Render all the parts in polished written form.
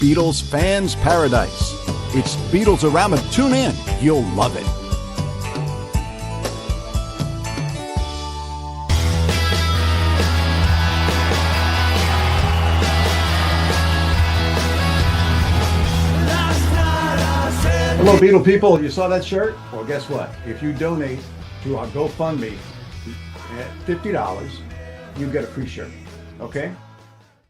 Beatles fans' paradise. It's Beatles-A-Rama. Tune in. You'll love it. Hello, Beatle people. You saw that shirt? Well, guess what? If you donate to our GoFundMe at $50, you get a free shirt. Okay?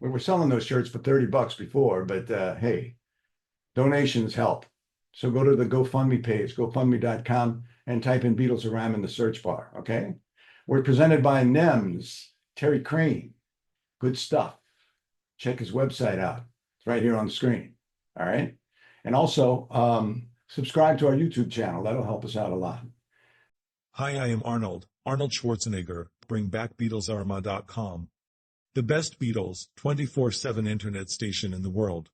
We were selling those shirts for $30 before, but hey, donations help. So go to the GoFundMe page, gofundme.com, and type in Beatles-A-Rama in the search bar. Okay? We're presented by NEMS, Terry Crane. Good stuff. Check his website out. It's right here on the screen. All right? And also, subscribe to our YouTube channel. That'll help us out a lot. Hi, I am Arnold Schwarzenegger. Bring back Beatles-A-Rama.com. The best Beatles 24/7 internet station in the world.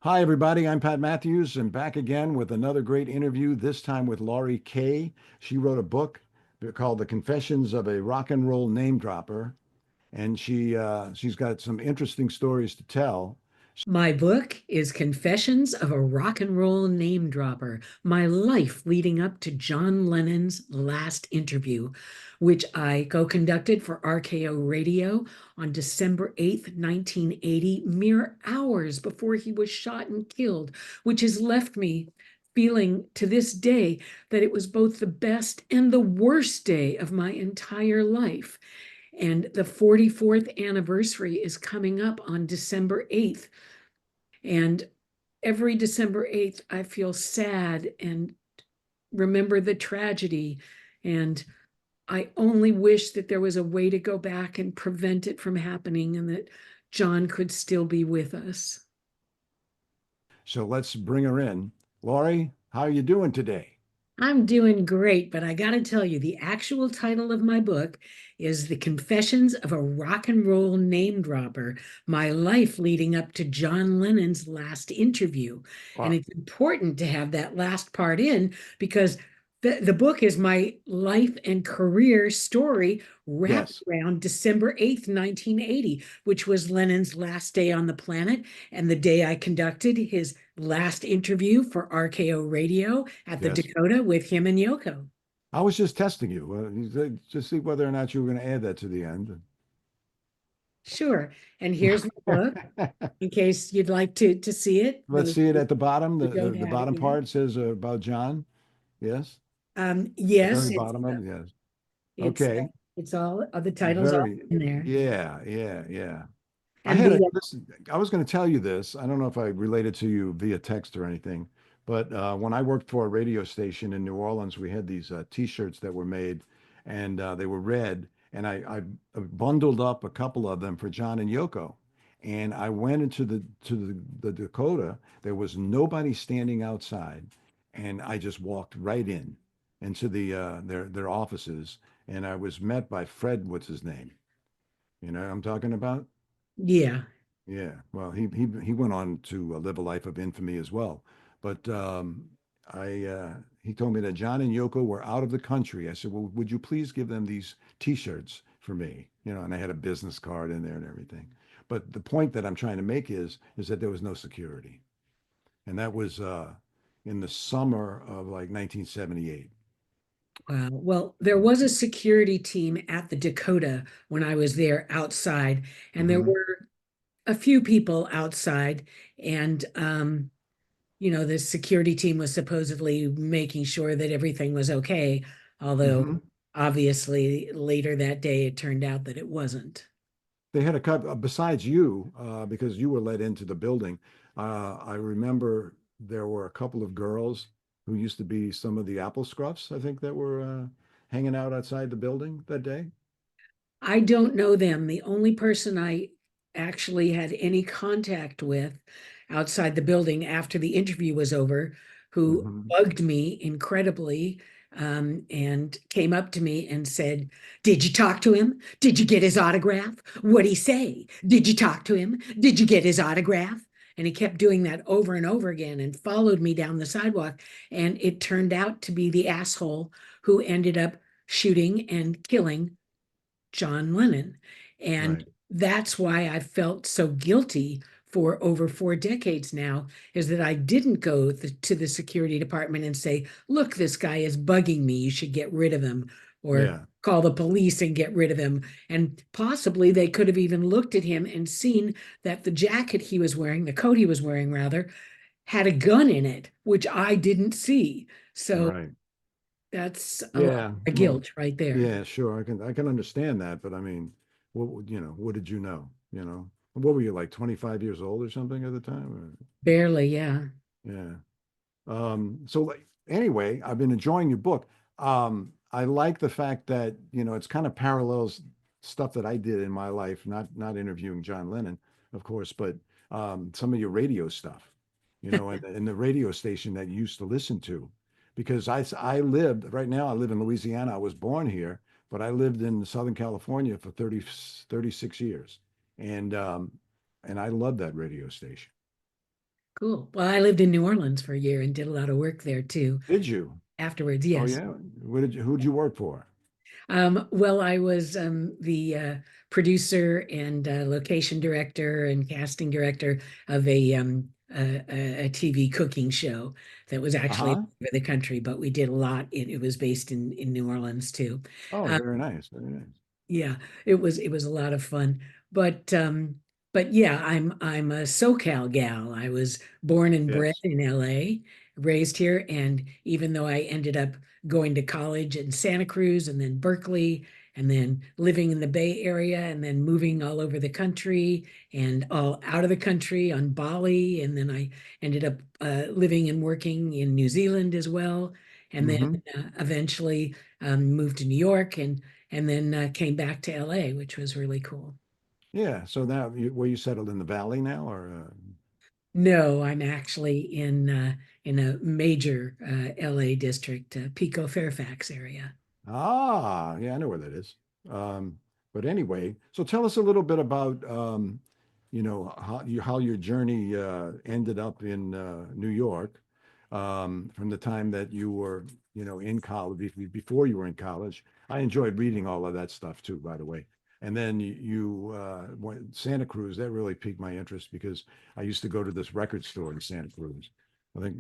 Hi, everybody. I'm Pat Matthews, and back again with another great interview, this time with Laurie Kaye. She wrote a book called The Confessions of a Rock and Roll Name Dropper, and she's got some interesting stories to tell. My book is Confessions of a Rock and Roll Name Dropper, My Life Leading Up to John Lennon's Last Interview, which I co-conducted for RKO Radio on December 8th, 1980, mere hours before he was shot and killed, which has left me feeling to this day that it was both the best and the worst day of my entire life. And the 44th anniversary is coming up on December 8th. And every December 8th, I feel sad and remember the tragedy. And I only wish that there was a way to go back and prevent it from happening and that John could still be with us. So let's bring her in. Laurie, how are you doing today? I'm doing great, but I got to tell you, the actual title of my book is The Confessions of a Rock and Roll Name Dropper, My Life Leading Up to John Lennon's Last Interview. Wow. And it's important to have that last part in because the book is my life and career story wrapped around December 8th, 1980, which was Lennon's last day on the planet and the day I conducted his last interview for RKO Radio at the Dakota with him and Yoko. I was just testing you to see whether or not you were going to add that to the end. Sure. And here's the book in case you'd like to see it. Let's see it at the bottom. The bottom part says about John. Yes. Yes. The very bottom of it. Yes. Okay. It's all of the titles are in there. Yeah. And I was going to tell you this. I don't know if I related to you via text or anything, but when I worked for a radio station in New Orleans, we had these T-shirts that were made, and they were red, and I bundled up a couple of them for John and Yoko, and I went into the Dakota. There was nobody standing outside, and I just walked right into their offices, and I was met by Fred. What's his name? You know what I'm talking about? Yeah. Well, he went on to live a life of infamy as well. But he told me that John and Yoko were out of the country. I said, well, would you please give them these T-shirts for me? You know, and I had a business card in there and everything. But the point that I'm trying to make is that there was no security, and that was in the summer of like 1978. Well, there was a security team at the Dakota when I was there outside, and there were a few people outside, and the security team was supposedly making sure that everything was okay, although obviously later that day it turned out that it wasn't. They had a couple, besides you, because you were let into the building. I remember there were a couple of girls who used to be some of the apple scruffs, I think, that were hanging out outside the building that day. I don't know them. The only person I actually had any contact with outside the building after the interview was over, who bugged me incredibly and came up to me and said, "Did you talk to him? Did you get his autograph? What'd he say? Did you talk to him? Did you get his autograph?" And he kept doing that over and over again and followed me down the sidewalk. And it turned out to be the asshole who ended up shooting and killing John Lennon. And Right. that's why I felt so guilty for over 4 decades now, is that I didn't go to the security department and say, "Look, this guy is bugging me. You should get rid of him," or Yeah. call the police and get rid of him. And possibly they could have even looked at him and seen that the jacket he was wearing, the coat he was wearing rather, had a gun in it, which I didn't see. So Right. that's a lot Yeah. of Well, guilt right there. yeah, sure. I can understand that, but I mean, what did you know? What were you like 25 years old or something at the time? Barely, yeah. Yeah. So like anyway, I've been enjoying your book. I like the fact that, it's kind of parallels stuff that I did in my life, not interviewing John Lennon, of course, but some of your radio stuff, and the radio station that you used to listen to. Because I lived right now, I live in Louisiana. I was born here, but I lived in Southern California for 36 years. And I love that radio station. Cool. Well, I lived in New Orleans for a year and did a lot of work there too. Did you? Afterwards, Oh yes. yeah. Who'd you work for? Well, I was the producer and location director and casting director of a TV cooking show that was actually Uh-huh. over the country, but we did a lot. It was based in New Orleans too. Oh, Uh, very nice. Very nice. yeah, it was a lot of fun. But yeah, I'm a SoCal gal. I was born and bred Yes. in LA, raised here, and even though I ended up going to college in Santa Cruz and then Berkeley and then living in the Bay Area and then moving all over the country and all out of the country on Bali, and then I ended up living and working in New Zealand as well, and then Hmm. eventually moved to New York and then came back to LA, which was really cool. Yeah. So now, were you settled in the valley now, or? No, I'm actually in a major LA district, Pico Fairfax area. Yeah, I know where that is. Um, but anyway, so tell us a little bit about, how your journey ended up in New York, from the time that you were, in college, before you were in college. I enjoyed reading all of that stuff too, by the way. And then you went Santa Cruz. That really piqued my interest because I used to go to this record store in Santa Cruz. I think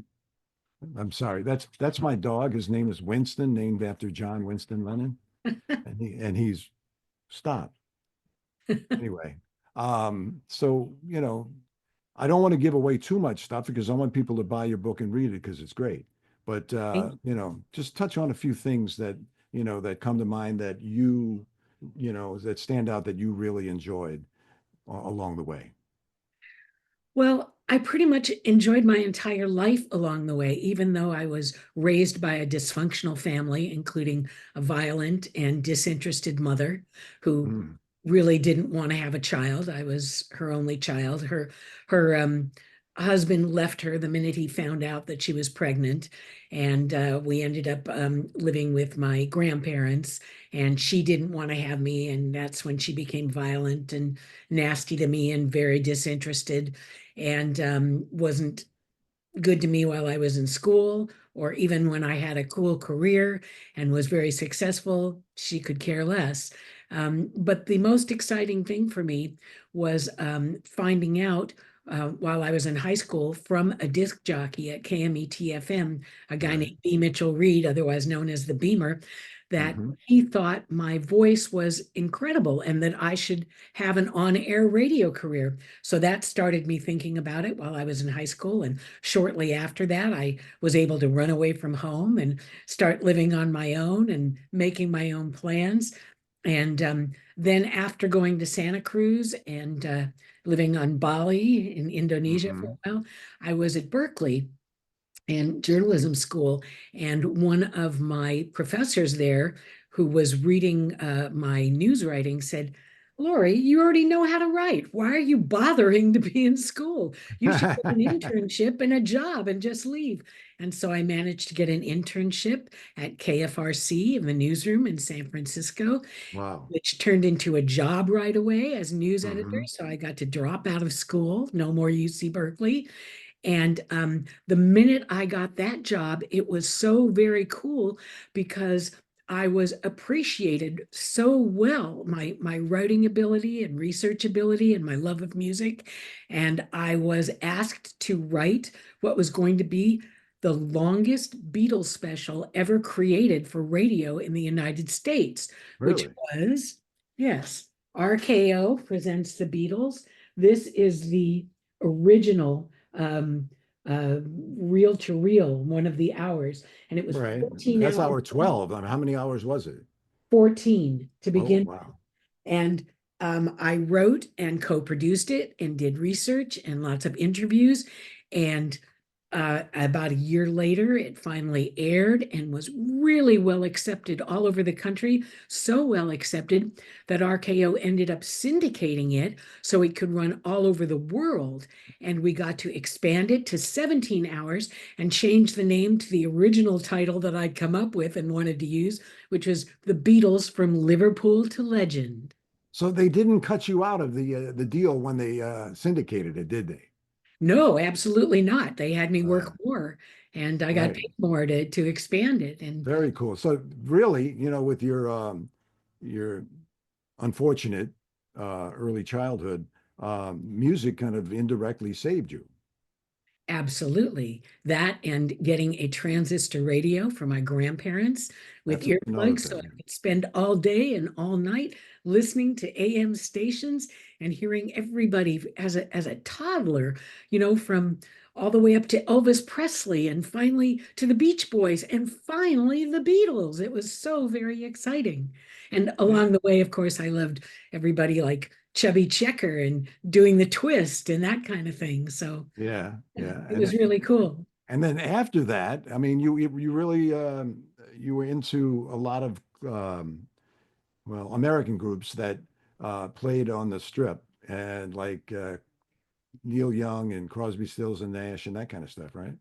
I'm sorry. That's my dog. His name is Winston, named after John Winston Lennon, and he's stopped anyway. So I don't want to give away too much stuff because I want people to buy your book and read it because it's great. But just touch on a few things that that come to mind that that stand out that you really enjoyed along the way. Well, I pretty much enjoyed my entire life along the way, even though I was raised by a dysfunctional family, including a violent and disinterested mother who Mm, really didn't want to have a child. I was her only child. Her husband left her the minute he found out that she was pregnant, and we ended up living with my grandparents. And she didn't want to have me, and that's when she became violent and nasty to me and very disinterested, and wasn't good to me while I was in school, or even when I had a cool career and was very successful. She could care less. But the most exciting thing for me was finding out while I was in high school from a disc jockey at KMET FM, a guy right. named B. Mitchell Reed, otherwise known as the Beamer, that Hmm. he thought my voice was incredible and that I should have an on-air radio career. So that started me thinking about it while I was in high school. And shortly after that, I was able to run away from home and start living on my own and making my own plans. And then after going to Santa Cruz and living on Bali in Indonesia for Hmm. a while, I was at Berkeley and journalism school. And one of my professors there, who was reading my news writing, said, "Laurie, you already know how to write. Why are you bothering to be in school? You should get an internship and a job and just leave." And so I managed to get an internship at KFRC in the newsroom in San Francisco, Wow. which turned into a job right away as news editor. Hmm. So I got to drop out of school, no more UC Berkeley. And the minute I got that job, it was so very cool because I was appreciated so well, my writing ability and research ability and my love of music. And I was asked to write what was going to be the longest Beatles special ever created for radio in the United States, which Really? was, yes, RKO presents the Beatles. This is the original reel to reel, one of the hours, and it was Right. 14 That's hours hour 12. I mean, how many hours was it? 14 to Oh, begin. wow. And I wrote and co-produced it and did research and lots of interviews. And about a year later, it finally aired and was really well accepted all over the country. So well accepted that RKO ended up syndicating it so it could run all over the world. And we got to expand it to 17 hours and change the name to the original title that I'd come up with and wanted to use, which was The Beatles from Liverpool to Legend. So they didn't cut you out of the deal when they syndicated it, did they? No, absolutely not. They had me Uh, work more and I got right. paid more to expand it. And Very cool. So really, with your unfortunate early childhood, music kind of indirectly saved you. absolutely. That and getting a transistor radio for my grandparents with That's another earplugs so I thing. could spend all day and all night listening to AM stations and hearing everybody as a toddler, from all the way up to Elvis Presley and finally to the Beach Boys and finally the Beatles. It was so very exciting. And Yeah. along the way, of course, I loved everybody like Chubby Checker and doing the twist and that kind of thing. So Yeah, yeah. it was really cool. And then after that, I mean, you really you were into a lot of well, American groups that played on the strip and like Neil Young and Crosby, Stills and Nash and that kind of stuff, right?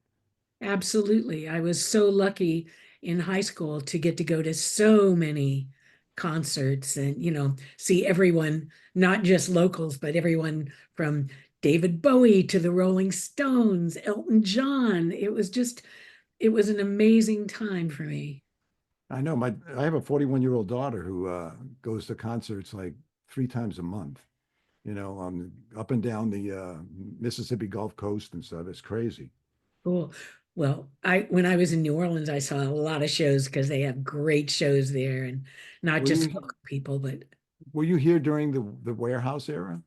Absolutely. I was so lucky in high school to get to go to so many concerts and, see everyone, not just locals, but everyone from David Bowie to the Rolling Stones, Elton John. It was an amazing time for me. I know I have a 41-year-old daughter who goes to concerts like 3 times a month, up and down the Mississippi Gulf Coast and stuff. It's crazy. Cool. Well, when I was in New Orleans, I saw a lot of shows because they have great shows there and not Were just you local people, but were you here during the warehouse era?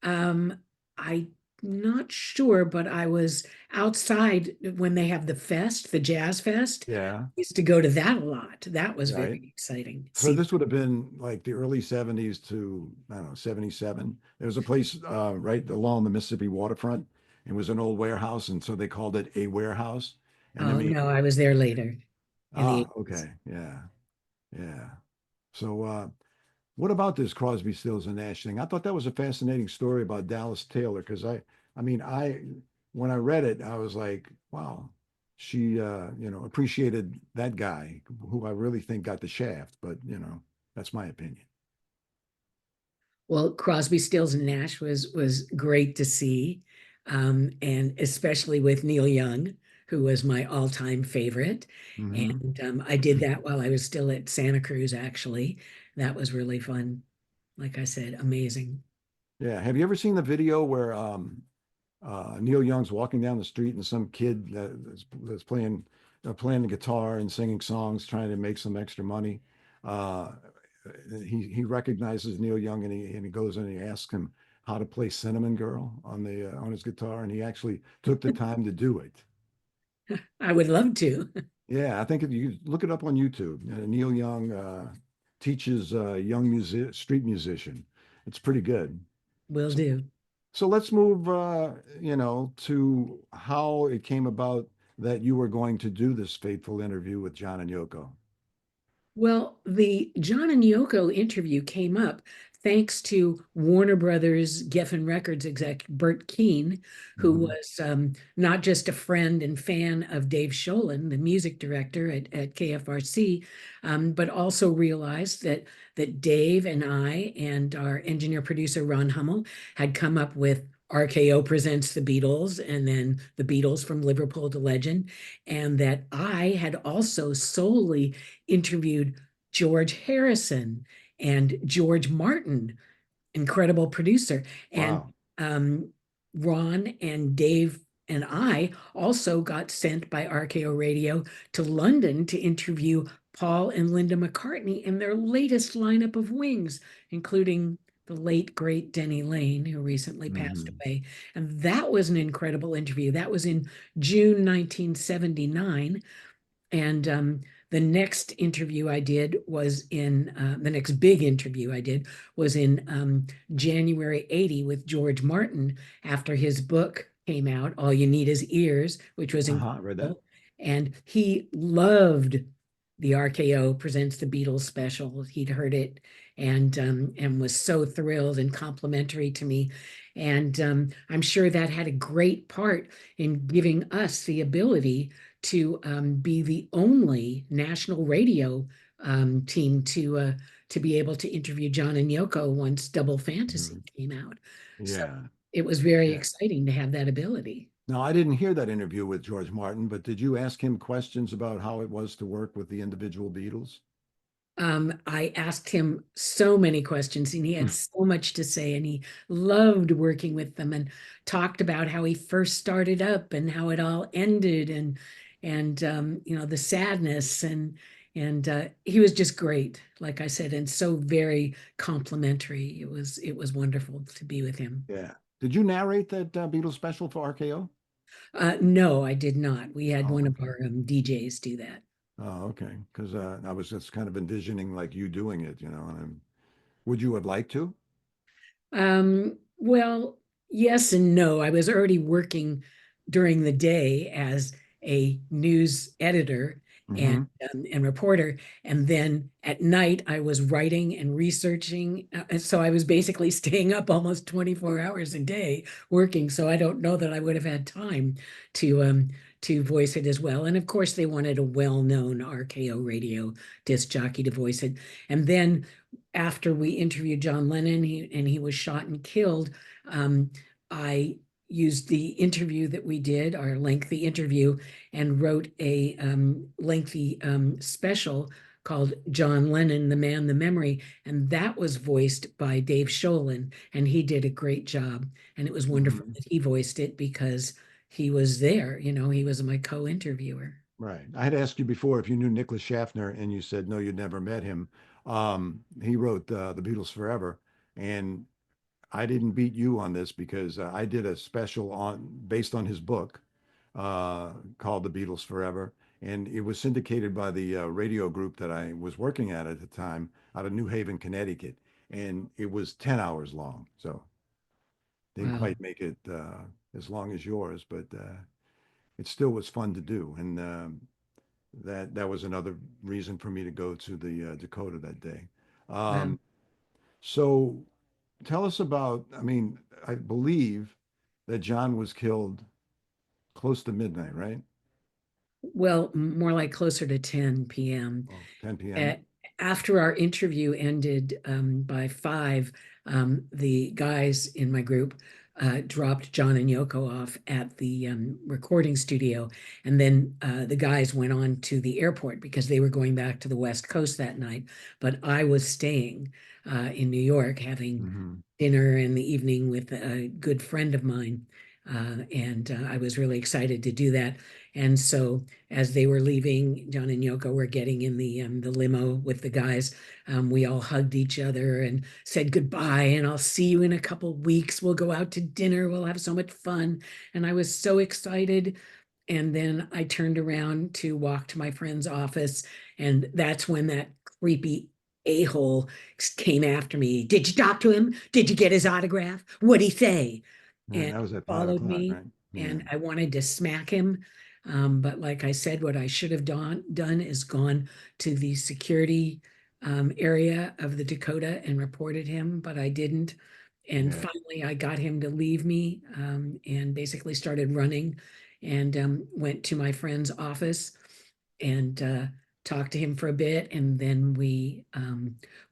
Um, I'm not sure, but I was outside when they have the fest, the Jazz Fest. Yeah, Used to go to that a lot. That was very right. exciting. So See, this would have been like the early 70s to, I don't know, 77. There was a place right along the Mississippi waterfront. It was an old warehouse, and so they called it a warehouse. And I oh mean, no, I was there later in the 80s. okay, yeah, yeah. So what about this Crosby, Stills and Nash thing? I thought that was a fascinating story about Dallas Taylor because I mean, when I read it, I was like, wow, she, appreciated that guy who I really think got the shaft. But that's my opinion. Well, Crosby, Stills, and Nash was great to see, and especially with Neil Young, who was my all-time favorite. Hmm. And I did that while I was still at Santa Cruz, actually. That was really fun. Like I said, amazing. Yeah. Have you ever seen the video where Neil Young's walking down the street and some kid that's playing the guitar and singing songs, trying to make some extra money? Uh, he recognizes Neil Young and he goes and he asks him how to play Cinnamon Girl on his guitar, and he actually took the time to do it. I would love to. Yeah, I think if you look it up on YouTube, Neil Young teaches young street musician. It's pretty good. Will So, do. so let's move, to how it came about that you were going to do this fateful interview with John and Yoko. Well, the John and Yoko interview came up thanks to Warner Brothers Geffen Records exec Bert Keane, who Mhm. was not just a friend and fan of Dave Sholin, the music director at KFRC, but also realized that Dave and I and our engineer producer Ron Hummel had come up with RKO Presents the Beatles and then the Beatles from Liverpool to Legend, and that I had also solely interviewed George Harrison and George Martin, incredible producer. And Wow. um, Ron and Dave and I also got sent by RKO Radio to London to interview Paul and Linda McCartney in their latest lineup of Wings, including the late, great Denny Lane, who recently passed Mhm. away. And that was an incredible interview. That was in June 1979. And the next interview I did was in the next big interview I did was in January 80 with George Martin after his book came out, All You Need Is Ears, which was I read that. incredible. And he loved the RKO Presents the Beatles special. He'd heard it and was so thrilled and complimentary to me. And I'm sure that had a great part in giving us the ability to be the only national radio team to be able to interview John and Yoko once Double Fantasy Mhm. came out. So Yeah. it was very Yeah. exciting to have that ability. Now, I didn't hear that interview with George Martin, but did you ask him questions about how it was to work with the individual Beatles? I asked him so many questions, and he had so much to say, and he loved working with them, and talked about how he first started up and how it all ended, and you know, the sadness, and he was just great, like I said, and so very complimentary. It was wonderful to be with him. Yeah. Did you narrate that Beatles special for RKO? No, I did not. We had Oh, one of okay. our DJs do that. Oh, okay. Because I was just kind of envisioning like you doing it, and would you have liked to? Well, yes and no. I was already working during the day as a news editor and Hmm. and reporter, and then at night I was writing and researching. And so I was basically staying up almost 24 hours a day working. So I don't know that I would have had time to voice it as well. And of course, they wanted a well-known RKO radio disc jockey to voice it. And then after we interviewed John Lennon and he was shot and killed, I used the interview that we did, our lengthy interview, and wrote a lengthy special called John Lennon, the Man, the Memory. And that was voiced by Dave Sholin, and he did a great job. And it was wonderful Hmm. that he voiced it because he was there, he was my co-interviewer. Right. I had asked you before if you knew Nicholas Schaffner, and you said no, you'd never met him. He wrote the Beatles Forever, and I didn't beat you on this because I did a special on based on his book called The Beatles Forever, and it was syndicated by the radio group that I was working at the time out of New Haven, Connecticut, and it was 10 hours long. So didn't Wow. quite make it as long as yours, but it still was fun to do, and that was another reason for me to go to the Dakota that day. Wow. Um, so tell us about, I mean, I believe that John was killed close to midnight, right? Well, more like closer to 10 p.m. Oh, 10 p.m. Uh, After our interview ended by 5, the guys in my group dropped John and Yoko off at the recording studio. And then the guys went on to the airport because they were going back to the West Coast that night. But I was staying in New York having Hmm. dinner in the evening with a good friend of mine. And I was really excited to do that. And so as they were leaving, John and Yoko were getting in the limo with the guys. We all hugged each other and said goodbye. And I'll see you in a couple weeks. We'll go out to dinner. We'll have so much fun. And I was so excited. And then I turned around to walk to my friend's office, and that's when that creepy a-hole came after me. Did you talk to him? Did you get his autograph? What'd he say? Right, And that was at five followed o'clock, me, right? Yeah. and I wanted to smack him. But like I said, what I should have done is gone to the security area of the Dakota and reported him, but I didn't. And Yeah. finally, I got him to leave me and basically started running and went to my friend's office and talked to him for a bit. And then we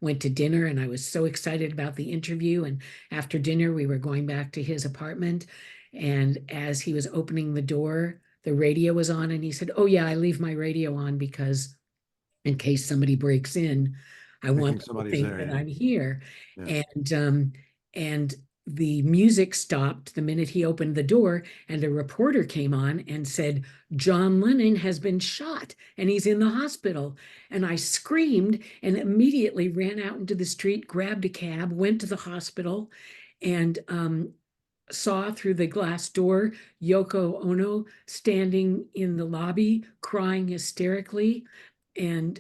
went to dinner, and I was so excited about the interview. And after dinner, we were going back to his apartment. And as he was opening the door, the radio was on, and he said, "Oh, yeah, I leave my radio on because in case somebody breaks in, I They want think them to somebody's think there. that Yeah. I'm here." Yeah. And the music stopped the minute he opened the door, and a reporter came on and said, "John Lennon has been shot and he's in the hospital." And I screamed and immediately ran out into the street, grabbed a cab, went to the hospital, and saw through the glass door Yoko Ono standing in the lobby crying hysterically. And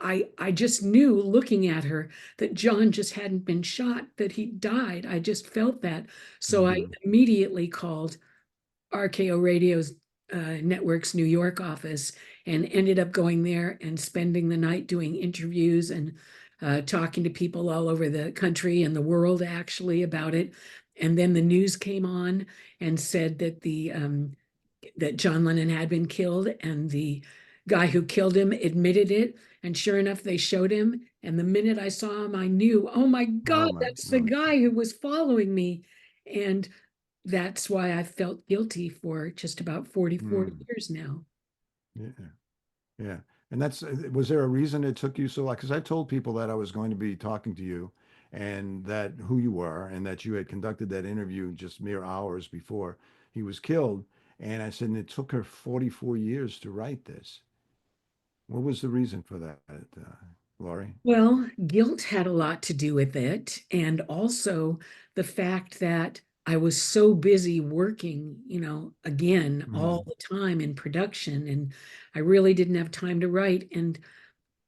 I just knew looking at her that John just hadn't been shot, that he died. I just felt that. So I Hmm. immediately called RKO Radio's network's New York office and ended up going there and spending the night doing interviews and talking to people all over the country and the world actually about it. And then the news came on and said that the that John Lennon had been killed, and the guy who killed him admitted it. And sure enough, they showed him. And the minute I saw him, I knew, oh my Oh God, my. that's the Oh, guy who was following me. And that's why I felt guilty for just about 44 mm, years now. yeah. Yeah. And that's, was there a reason it took you so like, because I told people that I was going to be talking to you and that who you were and that you had conducted that interview just mere hours before he was killed. And I said, and it took her 44 years to write this. What was the reason for that, Laurie? Well, guilt had a lot to do with it. And also the fact that I was so busy working, again, all Mm, the time in production, and I really didn't have time to write. And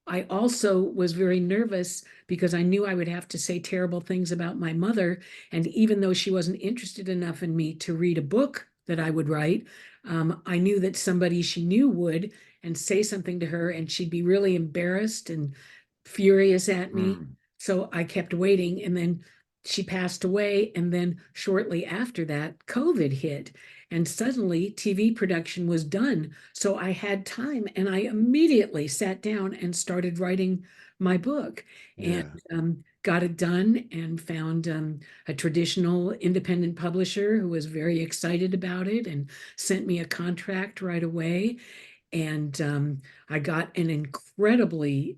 I also was very nervous because I knew I would have to say terrible things about my mother. And even though she wasn't interested enough in me to read a book that I would write, I knew that somebody she knew would and say something to her, and she'd be really embarrassed and furious at me. mm. So I kept waiting, and then she passed away. And then shortly after that, COVID hit, and suddenly TV production was done. So I had time, and I immediately sat down and started writing my book and Yeah. got it done and found a traditional independent publisher who was very excited about it and sent me a contract right away. And I got an incredibly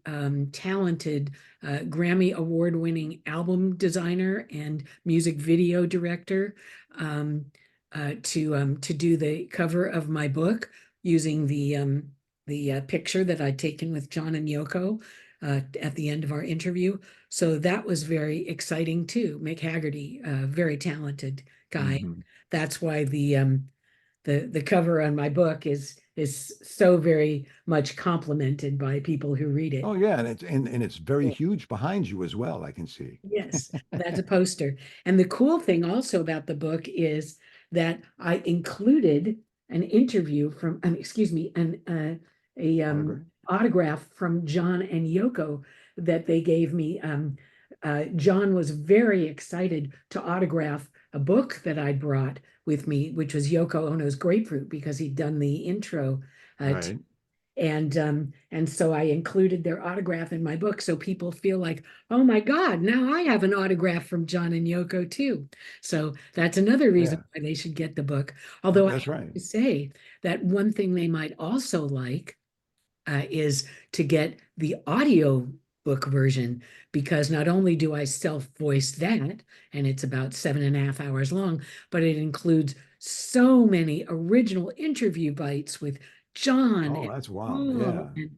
talented Grammy Award winning album designer and music video director to do the cover of my book using the picture that I'd taken with John and Yoko at the end of our interview. So that was very exciting too. Mick Haggerty, very talented guy. Hmm. That's why the cover on my book is so very much complimented by people who read Oh it. yeah. And it's very huge behind you as well, I can see. Yes, that's a poster. And the cool thing also about the book is that I included an interview from, excuse me, a Autograph. autograph from John and Yoko that they gave me. John was very excited to autograph a book that I brought with me, which was Yoko Ono's Grapefruit, because he'd done the intro to Right. and so I included their autograph in my book so people feel like, oh my God, now I have an autograph from John and Yoko too. So that's another reason Yeah. why they should get the book. Although I That's have right. to say that one thing they might also like is to get the audio book version, because not only do I self-voice that, and it's about 7.5 hours long, but it includes so many original interview bites with John Oh, and that's wild. Paul Yeah. and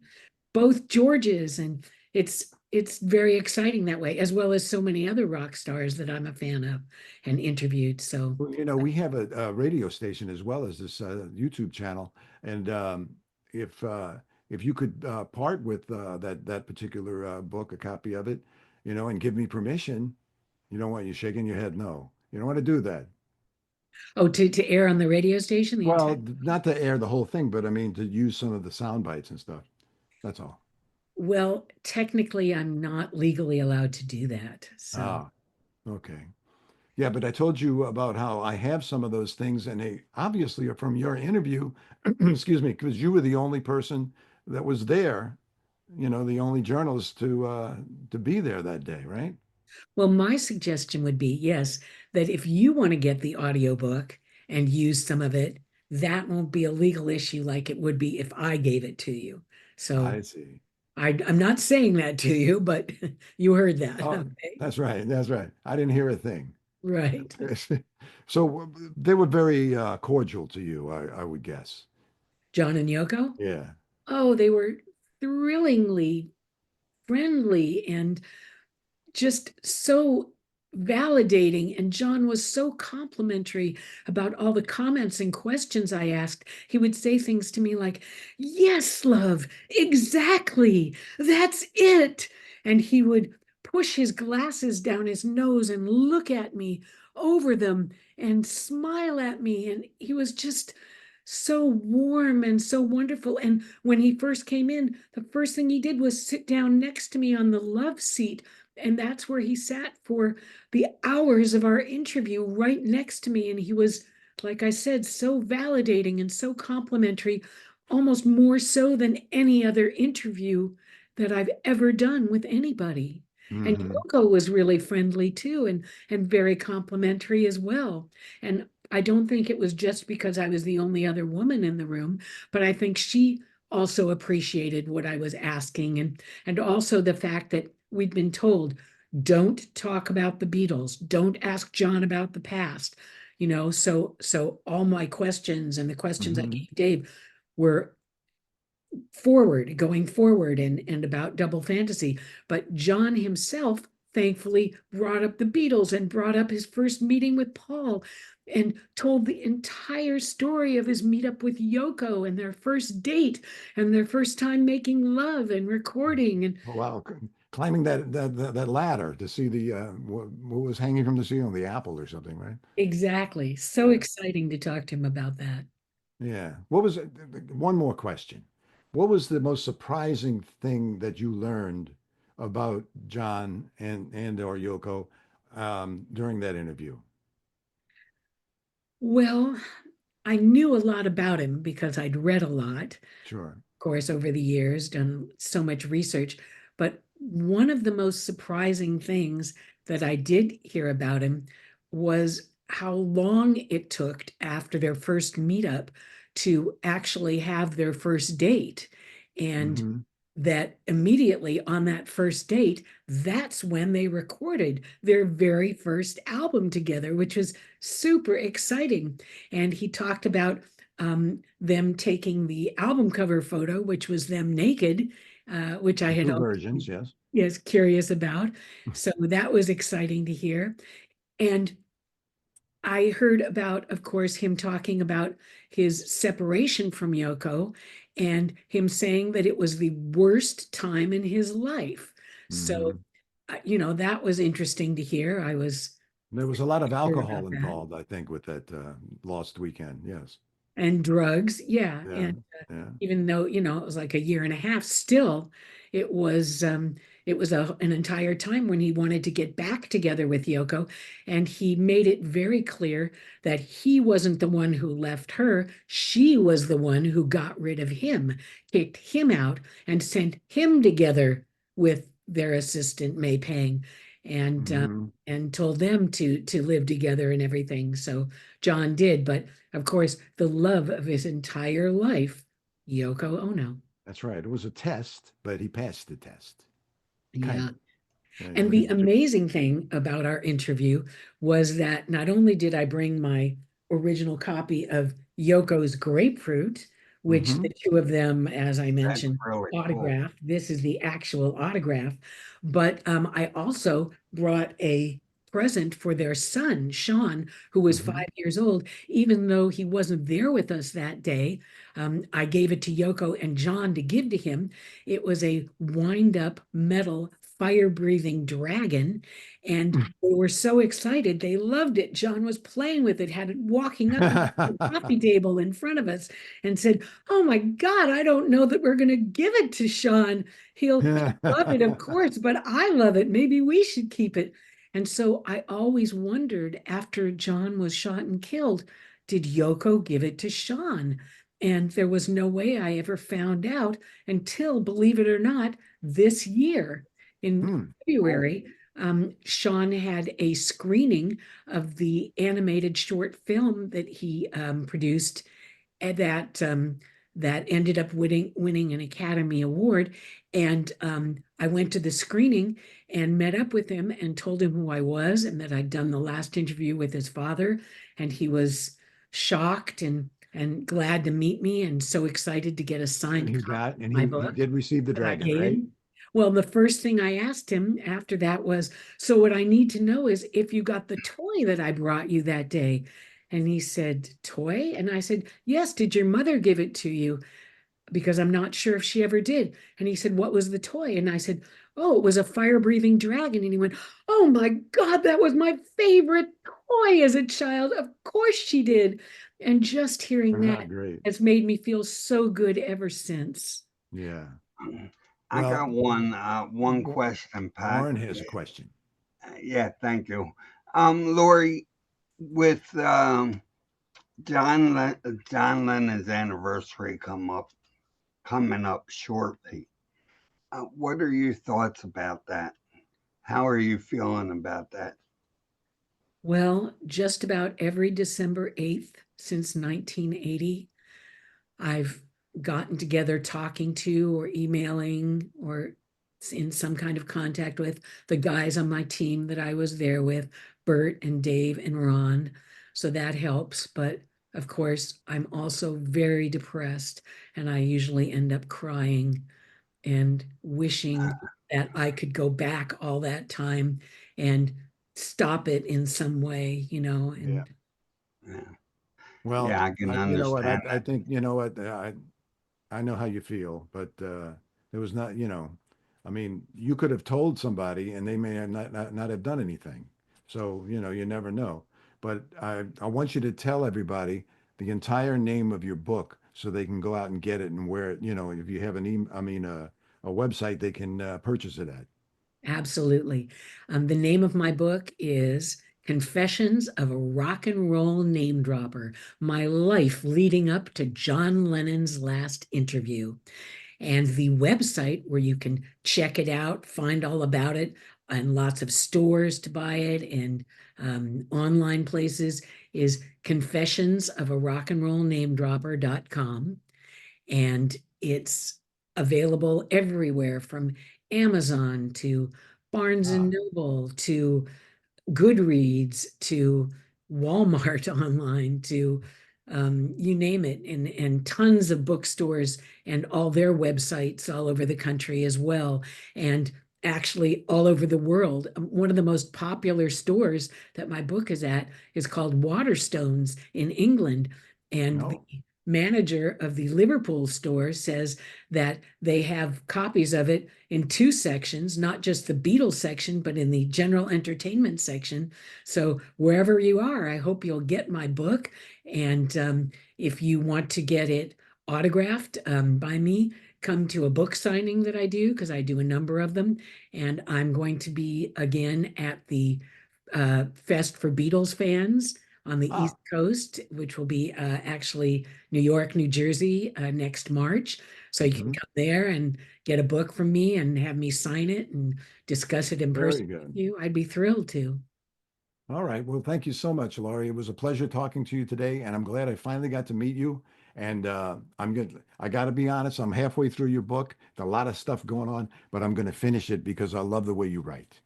both Georges, and it's very exciting that way, as well as so many other rock stars that I'm a fan of and interviewed. So Well, we have a radio station as well as this YouTube channel, and if you could part with that particular book, a copy of it, and give me permission, you don't want you shaking your head, no, you don't want to do that. oh, to air on the radio station the entire Well, not to air the whole thing, but I mean to use some of the sound bites and stuff. That's all. Well, technically, I'm not legally allowed to do that. So, Ah, okay. Yeah, but I told you about how I have some of those things, and they obviously are from your interview. Excuse me, because you were the only person that was there, the only journalist to be there that day, right? well, my suggestion would be yes, that if you want to get the audiobook and use some of it, that won't be a legal issue like it would be if I gave it to you. So I see. I'm not saying that to you, but you heard that. Oh, Okay. that's right. That's right. I didn't hear a thing. Right. So they were very cordial to you, I would guess. John and Yoko? Yeah. Oh, they were thrillingly friendly and just so validating. And John was so complimentary about all the comments and questions I asked. He would say things to me like, "Yes, love, exactly. That's it." And he would push his glasses down his nose and look at me over them and smile at me. And he was just so warm and so wonderful. And when he first came in, the first thing he did was sit down next to me on the love seat, and that's where he sat for the hours of our interview, right next to me. And he was, like I said, so validating and so complimentary, almost more so than any other interview that I've ever done with anybody. And Hmm. Yoko was really friendly too, and very complimentary as well. And I don't think it was just because I was the only other woman in the room, but I think she also appreciated what I was asking, and also the fact that we'd been told, don't talk about the Beatles, don't ask John about the past. So all my questions and the questions I Hmm. gave Dave were going forward, and about double fantasy. But John himself thankfully brought up the Beatles and brought up his first meeting with Paul and told the entire story of his meetup with Yoko and their first date and their first time making love and recording. And Oh, wow. Climbing that ladder to see what was hanging from the ceiling, the apple or something, right? exactly, so Yeah. exciting to talk to him about that. Yeah. What was it? One more question. What was the most surprising thing that you learned about John and or Yoko during that interview? Well, I knew a lot about him because I'd read a lot, Sure. course, over the years, done so much research. But one of the most surprising things that I did hear about him was how long it took after their first meetup to actually have their first date. And Hmm. that immediately on that first date, that's when they recorded their very first album together, which was super exciting. And he talked about them taking the album cover photo, which was them naked, which I The had two always versions, been, yes. yes, curious about. So that was exciting to hear. And I heard about, of course, him talking about his separation from Yoko and him saying that it was the worst time in his life. So, Hmm. that was interesting to hear. I was There was a lot of sure about alcohol that. involved, I think, with that lost weekend. Yes. And drugs, yeah. Yeah. And Yeah. even though, it was like a year and a half, still, it was um, it was an entire time when he wanted to get back together with Yoko. And he made it very clear that he wasn't the one who left her. She was the one who got rid of him, kicked him out, and sent him together with their assistant, May Pang, and um, Hmm. and told them to live together and everything. So John did, but of course, the love of his entire life, Yoko Ono. That's right. It was a test, but he passed the test. Kind Yeah. of. Yeah, And but he the was. amazing thing about our interview was that not only did I bring my original copy of Yoko's Grapefruit, which Hmm. the two of them, as I That's mentioned, really cool. autographed. This is the actual autograph. But I also brought a present for their son, Sean, who was Hmm. 5 years old. Even though he wasn't there with us that day, I gave it to Yoko and John to give to him. It was a wind up metal fire-breathing dragon. And they were so excited. They loved it. John was playing with it, had it walking up to the coffee table in front of us and said, "Oh my God, I don't know that we're going to give it to Sean. He'll love it, of course, but I love it. Maybe we should keep it." And so I always wondered after John was shot and killed, did Yoko give it to Sean? And there was no way I ever found out until, believe it or not, this year in February, Sean had a screening of the animated short film that he produced that ended up winning an Academy Award. And I went to the screening and met up with him and told him who I was and that I'd done the last interview with his father. And he was shocked and glad to meet me and so excited to get a signed copy of my he book did receive the that I dragon, gave right? him. Well, the first thing I asked him after that was, "So what I need to know is if you got the toy that I brought you that day." And he said, "Toy?" And I said, "Yes, did your mother give it to you?" Because I'm not sure if she ever did. And he said, "What was the toy?" And I said, "Oh, it was a fire-breathing dragon." And he went, "Oh my God, that was my favorite toy as a child. Of course she did." And just hearing that Great. has made me feel so good ever since. Yeah. I Well, got one question, Pat. Warren has a question. Yeah, thank you. Lori, with John Lennon's anniversary coming up shortly, what are your thoughts about that? How are you feeling about that? Well, just about every December 8th since 1980, I've gotten together talking to or emailing or in some kind of contact with the guys on my team that I was there with, Bert and Dave and Ron. So that helps. But of course, I'm also very depressed and I usually end up crying and wishing that I could go back all that time and stop it in some way, Yeah. and Yeah, Well, yeah, I can you know what? understand I that. think, you know what? I know how you feel, but it was not, I mean, you could have told somebody and they may have not have done anything. So, you never know. But I want you to tell everybody the entire name of your book so they can go out and get it and where it, if you have a website they can purchase it at. absolutely. The name of my book is Confessions of a Rock and Roll Name Dropper: My Life Leading Up to John Lennon's Last Interview. And the website where you can check it out, find all about it, and lots of stores to buy it and online places is confessionsofarockandrollnamedropper.com. And it's available everywhere from Amazon to Barnes and Ah, Noble to Goodreads to Walmart online to you name it, and tons of bookstores and all their websites all over the country as well, and actually all over the world. One of the most popular stores that my book is at is called Waterstones in England, and the no. manager of the Liverpool store says that they have copies of it in two sections, not just the Beatles section, but in the general entertainment section. So wherever you are, I hope you'll get my book. And if you want to get it autographed by me, come to a book signing that I do, because I do a number of them. And I'm going to be again at the Fest for Beatles fans on the East Ah, Coast, which will be actually New York, New Jersey next March. So you can mhm. come there and get a book from me and have me sign it and discuss it in Very person with good. you. I'd be thrilled to. All right. Well, thank you so much, Laurie. It was a pleasure talking to you today, and I'm glad I finally got to meet you. And I'm good. I got to be honest, I'm halfway through your book. There's a lot of stuff going on, but I'm going to finish it because I love the way you write.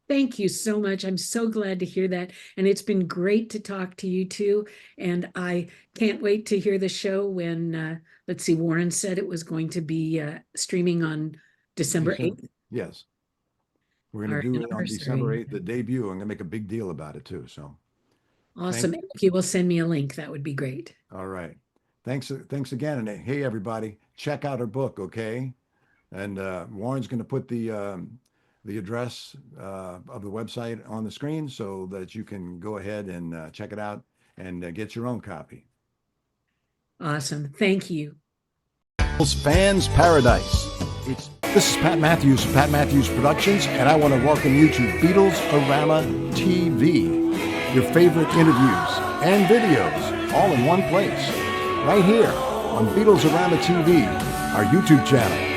Thank you so much. I'm so glad to hear that. And it's been great to talk to you too. And I can't wait to hear the show when, let's see, Warren said it was going to be streaming on December December, 8th, yes, we're going our to do it on December anniversary. 8th, the debut. I'm going to make a big deal about it too. So thank Awesome. you. If you will send me a link, that would be great. All right. Thanks again. And hey, everybody, check out her book, okay? And Warren's going to put the address of the website on the screen so that you can go ahead and check it out and get your own copy. Awesome. Thank you. Fans Paradise. This is Pat Matthews of Pat Matthews Productions, and I want to welcome you to Beatles-A-Rama TV, your favorite interviews and videos all in one place, right here on Beatles-A-Rama TV, our YouTube channel.